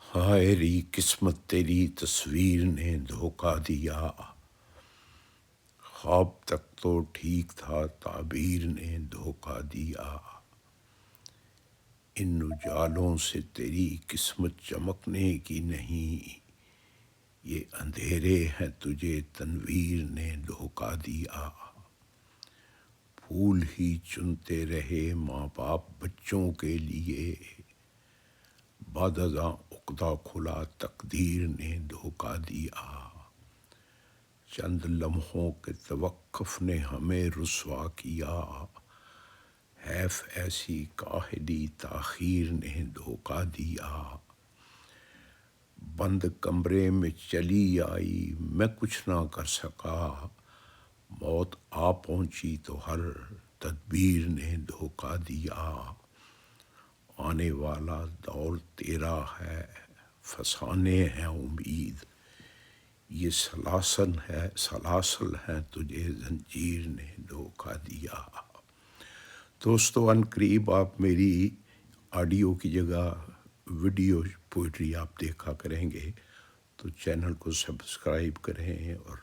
ہائے ری قسمت تیری تصویر نے دھوکہ دیا، خواب تک تو ٹھیک تھا تعبیر نے دھوکہ دیا، ان اجالوں سے تیری قسمت چمکنے کی نہیں، یہ اندھیرے ہیں تجھے تنویر نے دھوکہ دیا، پھول ہی چنتے رہے ماں باپ بچوں کے لیے، بعد ازاں عقدہ کھلا تقدیر نے دھوکہ دیا، چند لمحوں کے توقف نے ہمیں رسوا کیا، حیف ایسی کاہلی تاخیر نے دھوکہ دیا، بند کمرے میں چلی آئی میں کچھ نہ کر سکا، موت آ پہنچی تو ہر تدبیر نے دھوکہ دیا، آنے والا دور تیرا ہے فسانے ہیں امید، یہ سلاسل ہیں تجھے زنجیر نے دھوکہ دیا۔ دوستو ان قریب آپ میری آڈیو کی جگہ ویڈیو پوئٹری آپ دیکھا کریں گے، تو چینل کو سبسکرائب کریں اور